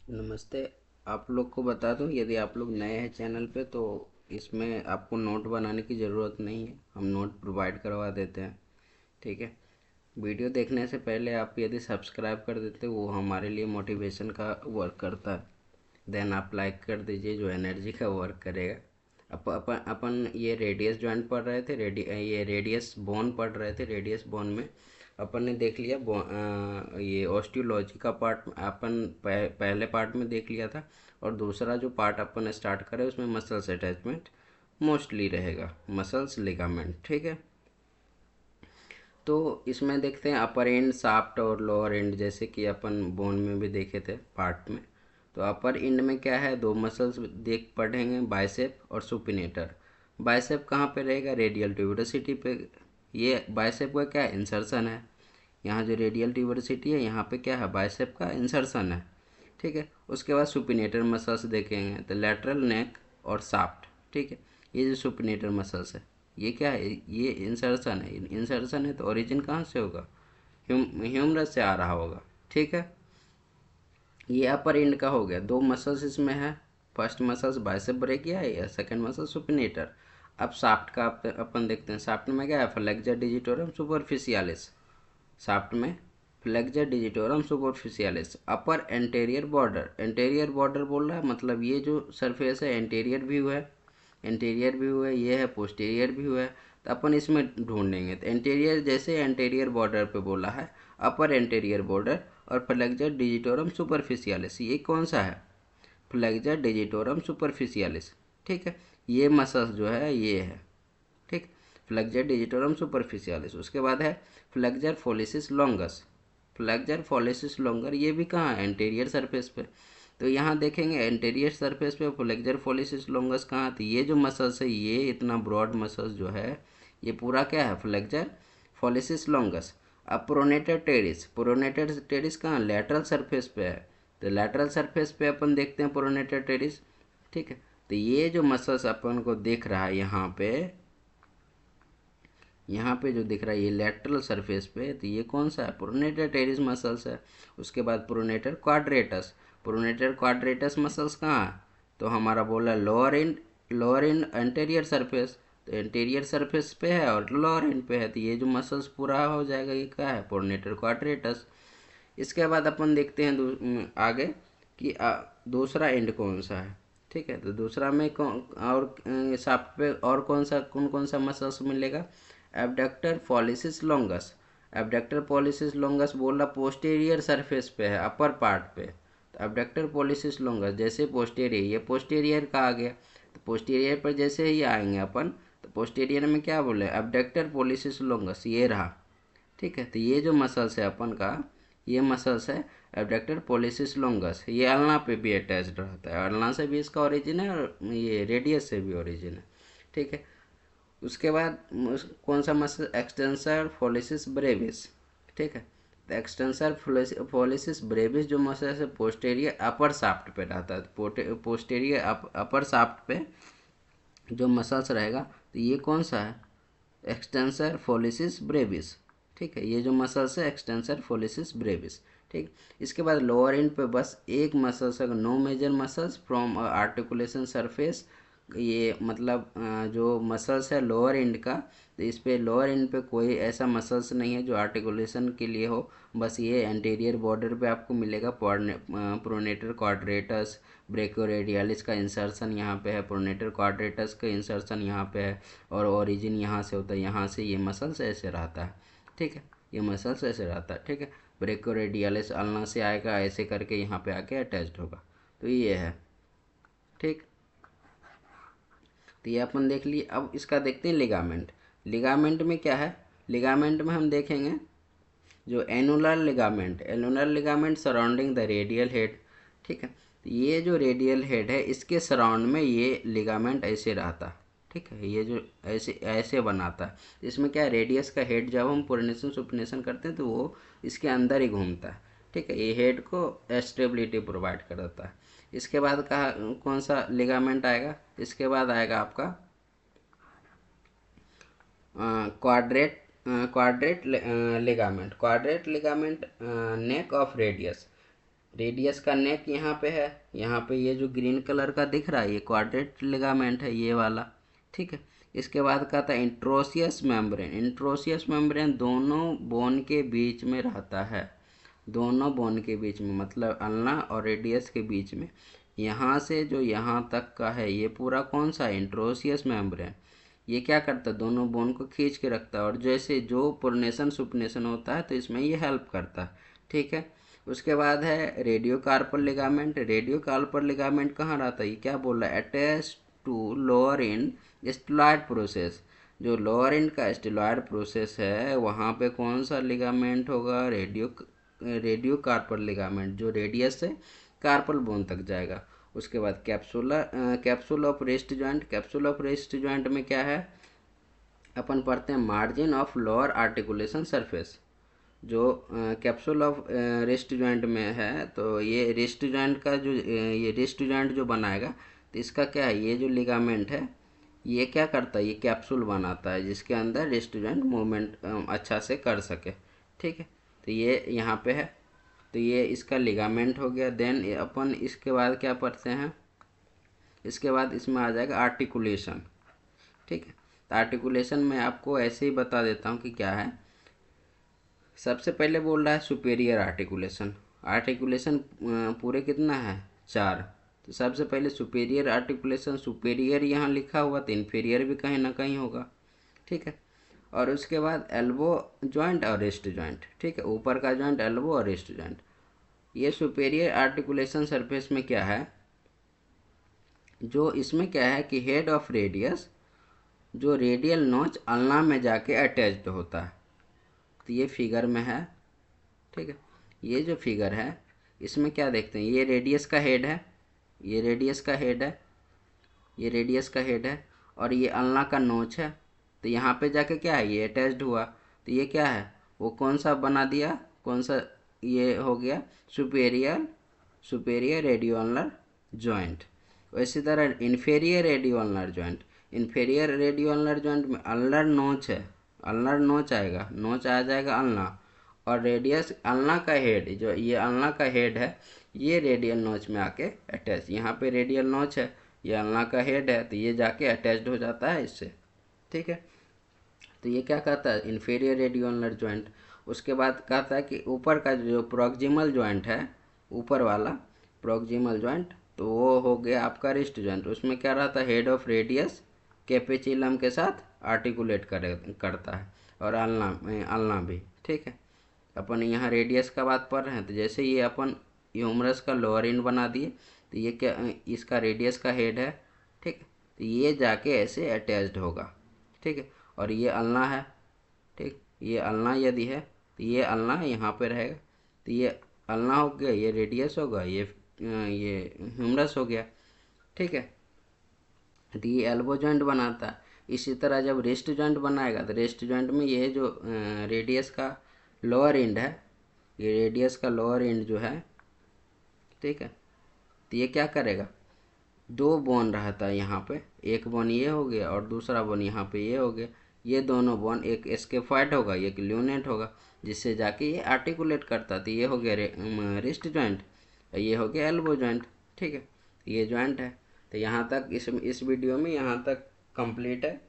नमस्ते। आप लोग को बता दूं, यदि आप लोग नए हैं चैनल पे तो इसमें आपको नोट बनाने की ज़रूरत नहीं है, हम नोट प्रोवाइड करवा देते हैं। ठीक है। वीडियो देखने से पहले आप यदि सब्सक्राइब कर देते वो हमारे लिए मोटिवेशन का वर्क करता है। देन आप लाइक कर दीजिए जो एनर्जी का वर्क करेगा। अपन ये रेडियस जॉइंट पढ़ रहे थे, ये रेडियस बोन पढ़ रहे थे। रेडियस बोन में अपन ने देख लिया ये ऑस्टियोलॉजी का पार्ट अपन पहले पार्ट में देख लिया था। और दूसरा जो पार्ट अपन स्टार्ट करें उसमें मसल्स अटैचमेंट मोस्टली रहेगा, मसल्स लिगामेंट। ठीक है। तो इसमें देखते हैं अपर एंड शाफ्ट और लोअर एंड, जैसे कि अपन बोन में भी देखे थे पार्ट में। तो अपर एंड में क्या है, दो मसल्स देख पढ़ेंगे, बाइसेप और सुपिनेटर। बाइसेप कहाँ पे रहेगा, रेडियल ट्यूबरसिटी पे। ये बाइसेप का क्या इंसर्शन है, यहाँ जो रेडियल ट्यूबरसिटी है यहाँ पे क्या है, बाइसेप का इंसर्शन है। ठीक है। उसके बाद सुपिनेटर मसल्स देखेंगे तो लेटरल नेक और शाफ्ट। ठीक है। ये जो सुपिनेटर मसल्स है ये क्या है, ये इंसर्शन है। इंसर्शन है तो ओरिजिन कहाँ से होगा, ह्यूमरस से आ रहा होगा। ठीक है। ये अपर एंड का हो गया, दो मसल्स इसमें है। फर्स्ट मसल्स बाइसेप ब्रेकिया है, सेकंड मसल सुपिनेटर। अब शाफ्ट का अपन देखते हैं। शाफ्ट में क्या है, फ्लेक्सर डिजिटोरम सुपरफिशियालिस। शाफ्ट में फ्लेक्सर डिजिटोरम सुपरफिशियालिस। अपर एंटेरियर बॉर्डर, एंटेरियर बॉर्डर बोल रहा है मतलब ये जो सरफेस है एंटेरियर व्यू है, एंटेरियर व्यू है, ये है पोस्टीरियर व्यू है। तो अपन इसमें ढूंढेंगे तो एंटेरियर, जैसे एंटेरियर बॉर्डर पे बोला है अपर एंटेरियर बॉर्डर और फ्लेक्सर डिजिटोरम सुपरफिशियालिस, ये कौन सा है, फ्लेक्सर डिजिटोरम सुपरफिशियालिस। ठीक है। ये मसल्स जो है ये है। ठीक। Flexor digitorum सुपरफिशियालिस। उसके बाद है फ्लेक्सर फोलिसिस लॉन्गस। फ्लेक्सर फोलिसिस लॉन्गर, ये भी कहाँ है, एंटेरियर सरफेस पे। तो यहाँ देखेंगे एंटेरियर सरफेस पे फ्लेक्सर फोलिसिस लॉन्गस कहाँ थी, ये जो मसल्स है ये इतना ब्रॉड मसल्स जो है ये पूरा क्या है, फ्लेक्सर फोलिसिस लॉन्गस। अब प्रोनेटर टेरिस, प्रोनेटर टेरिस कहाँ, लेटरल सरफेस पे है। तो लेटरल सरफेस पे अपन देखते हैं प्रोनेटर टेरिस। ठीक है। तो ये जो मसल्स अपन को दिख रहा है यहाँ पे जो दिख रहा है ये लेटरल सरफेस पे, तो ये कौन सा है, प्रोनेटर टेरिस मसल्स है। उसके बाद pronator quadratus, pronator quadratus muscles कहाँ है, तो हमारा बोला lower and, lower and anterior surface. तो एंटेरियर सरफेस पे है और लोअर एंड पे है, तो ये जो मसल्स पूरा हो जाएगा ये क्या है, प्रोनेटर क्वाड्रेटस। इसके बाद अपन देखते हैं आगे कि दूसरा एंड कौन सा है। ठीक है। तो दूसरा में कौन और शाफ्ट पे और कौन कौन सा मसल्स मिलेगा, abductor pollicis longus. Abductor pollicis longus बोल रहा पोस्टेरियर सरफेस पे है, अपर पार्ट पे। तो एबडक्टर पॉलिसिस लॉन्गस जैसे पोस्टेरियर, ये पोस्टेरियर का आ गया। तो पोस्टेरियर पर जैसे ही आएंगे अपन, तो पोस्टेरियर में क्या बोले, एबडक्टर पॉलिसिस लॉन्गस, ये रहा। ठीक है। तो ये जो मसल्स है अपन का, ये मसल्स है एबडक्टर पॉलिसिस लॉन्गस, ये अल्ना पे भी अटैच्ड रहता है। अल्ना से भी इसका ओरिजिन है और ये रेडियस से भी ओरिजिन है। ठीक है। उसके बाद कौन सा मसल, एक्सटेंसर फोलिसिस ब्रेविस। ठीक है। तो एक्सटेंसर फोलिसिस ब्रेविस जो मसल है पोस्टेरियर अपर शाफ्ट पे रहता है। पोस्टेरियर अपर शाफ्ट पे जो मसल्स रहेगा, तो ये कौन सा है, एक्सटेंसर फोलिसिस ब्रेविस। ठीक है। ये जो मसल्स है एक्सटेंसर फोलिसिस ब्रेविस। ठीक। इसके बाद लोअर एंड पे बस एक मसल्स है, no major muscles from articulation surface. ये मतलब जो मसल्स है लोअर एंड का, तो इस पे लोअर एंड पे कोई ऐसा मसल्स नहीं है जो आर्टिकुलेशन के लिए हो। बस ये एंटीरियर बॉर्डर पे आपको मिलेगा प्रोनेटर क्वाड्रेटस, ब्रेकियोरेडियलिस का इंसर्शन यहाँ पे है, प्रोनेटर क्वाड्रेटस का इंसर्शन यहाँ पे है, और ओरिजिन यहाँ से होता है, यहाँ से ये मसल्स ऐसे रहता है। ठीक है। ये मसल्स ऐसे रहता है। ठीक है। ब्रेकियोरेडियलिस अल्ना से आएगा ऐसे करके यहाँ पे आके अटैच्ड होगा। तो ये है। ठीक। तो ये अपन देख लिए। अब इसका देखते हैं लिगामेंट। लिगामेंट में क्या है, लिगामेंट में हम देखेंगे जो annular ligament, annular ligament surrounding the radial head. ठीक है। तो ये जो रेडियल हेड है इसके सराउंड में ये लिगामेंट ऐसे रहता है। ठीक है। ये जो ऐसे ऐसे बनाता है, इसमें क्या है, रेडियस का हेड जब हम प्रोनेशन सुपनेशन करते हैं तो वो इसके अंदर ही घूमता है। ठीक है। ये हेड को स्टेबिलिटी प्रोवाइड करता है। इसके बाद कहा कौन सा लिगामेंट आएगा, इसके बाद आएगा आपका quadrate, quadrate ligament, quadrate ligament neck of radius. Radius का नेक यहाँ पे है, यहाँ पे ये जो ग्रीन कलर का दिख रहा है ये क्वाड्रेट लिगामेंट है, ये वाला। ठीक है, इसके बाद का था इंट्रोसियस मेम्ब्रेन। इंट्रोसियस मेम्ब्रेन दोनों बोन के बीच में रहता है, दोनों बोन के बीच में, मतलब अल्ना और रेडियस के बीच में। यहाँ से जो यहाँ तक का है ये पूरा कौन सा इंट्रोसियस मेम्ब्रेन, ये क्या करता है, दोनों बोन को खींच के रखता है, और जैसे जो प्रोनेशन सुपनेशन होता है तो इसमें ये हेल्प करता है। ठीक है, उसके बाद है radio carpal ligament. Radio carpal ligament कहाँ रहता है, ये क्या बोल रहा है, attach to lower end styloid process. जो लोअर एंड का स्टेलॉयड प्रोसेस है वहाँ पे कौन सा लिगामेंट होगा, रेडियो कार्पल लिगामेंट, जो रेडियस से कार्पल बोन तक जाएगा। उसके बाद capsule of rest joint. Capsule of rest joint में क्या है, अपन पढ़ते हैं margin of lower articulation surface. जो कैप्सूल ऑफ रेस्ट जॉइंट में है, तो ये रेस्ट जॉइंट का जो ये रेस्ट जॉइंट जो बनाएगा, तो इसका क्या है, ये जो लिगामेंट है ये क्या करता है, ये कैप्सूल बनाता है जिसके अंदर रेस्ट जॉइंट मूवमेंट अच्छा से कर सके। ठीक है, तो ये यहाँ पे है, तो ये इसका लिगामेंट हो गया। देन अपन इसके बाद क्या पढ़ते हैं, इसके बाद इसमें आ जाएगा आर्टिकुलेशन। ठीक है, तो आर्टिकुलेशन में आपको ऐसे ही बता देता हूँ कि क्या है। सबसे पहले बोल रहा है सुपेरियर आर्टिकुलेशन। आर्टिकुलेशन पूरे कितना है, 4। तो सबसे पहले सुपेरियर आर्टिकुलेशन, सुपेरियर यहाँ लिखा हुआ तो इन्फीरियर भी कहीं ना कहीं होगा। ठीक है, और उसके बाद एल्बो जॉइंट और रिस्ट जॉइंट। ठीक है, ऊपर का जॉइंट एल्बो और रिस्ट जॉइंट। ये सुपेरियर आर्टिकुलेशन सरफेस में क्या है, जो इसमें क्या है कि हेड ऑफ रेडियस, जो रेडियल नोच अल्ना में जाके अटैच्ड होता है। तो ये फिगर में है। ठीक है, ये जो फिगर है इसमें क्या देखते हैं, ये रेडियस का हेड है, ये रेडियस का हेड है, ये रेडियस का हेड है, और ये अल्ना का नोच है। तो यहाँ पे जाके क्या है, ये अटैच्ड हुआ। तो ये क्या है, वो कौन सा बना दिया, कौन सा, ये हो गया सुपेरियर रेडियोलर जॉइंट। इसी तरह inferior radioulnar joint, inferior radioulnar joint में अल्नर नोच है, अल्नर नोच आएगा, नोच आ जाएगा अल्ना, और रेडियस अल्ना का हेड, जो ये अल्ना का हेड है ये रेडियल नोच में आके अटैच, यहाँ पे रेडियल नोच है, ये अल्ना का हेड है, तो ये जाके अटैच्ड हो जाता है इससे। ठीक है, तो ये क्या कहता है, इन्फीरियर रेडियोलर जॉइंट। उसके बाद कहता है कि ऊपर का जो प्रॉक्सिमल जॉइंट है, ऊपर वाला प्रॉक्सिमल जॉइंट, तो वो हो गया आपका रिस्ट जॉइंट। उसमें क्या रहता है, हेड ऑफ रेडियस कैपेचिलम के साथ आर्टिकुलेट करता है, और अल्ना भी। ठीक है, अपन यहाँ रेडियस का बात पढ़ रहे हैं, तो जैसे ये अपन ह्यूमरस का लोअर एंड बना दिए, तो ये क्या, इसका रेडियस का हेड है। ठीक, तो ये जाके ऐसे अटैच्ड होगा। ठीक है, और ये अल्ना है। ठीक, ये अल्ना यदि है तो ये अल्ना यहाँ पे रहेगा, तो ये अल्ना हो गया, ये रेडियस होगा, ये ह्यूमरस हो गया। ठीक है, तो ये एल्बो जॉइंट बनाता है। इसी तरह जब रेस्ट जॉइंट बनाएगा तो रेस्ट जॉइंट में ये जो रेडियस का लोअर एंड है, ये रेडियस का लोअर एंड जो है, ठीक है, तो ये क्या करेगा, 2 बोन रहता है यहाँ पे, एक बोन ये हो गया और दूसरा बोन यहाँ पे ये हो गया। ये दोनों बोन, एक स्केफॉइड होगा, एक ल्यूनेट होगा, जिससे जाके ये आर्टिकुलेट करता। तो ये हो गया रिस्ट जॉइंट, ये हो गया एल्बो जॉइंट। ठीक है, ये जॉइंट है। तो यहाँ तक इस वीडियो में यहाँ तक कंप्लीट है।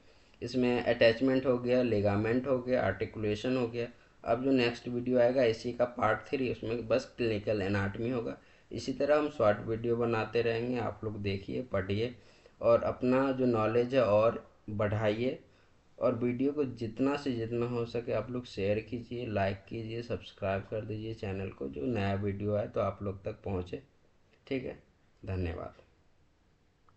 इसमें अटैचमेंट हो गया, लिगामेंट हो गया, आर्टिकुलेशन हो गया। अब जो नेक्स्ट वीडियो आएगा इसी का पार्ट 3, उसमें बस क्लिनिकल एनाटमी होगा। इसी तरह हम शॉर्ट वीडियो बनाते रहेंगे, आप लोग देखिए, पढ़िए, और अपना जो नॉलेज है और बढ़ाइए। और वीडियो को जितना से जितना हो सके आप लोग शेयर कीजिए, लाइक कीजिए, सब्सक्राइब कर दीजिए चैनल को, जो नया वीडियो आए तो आप लोग तक पहुँचे। ठीक है, धन्यवाद।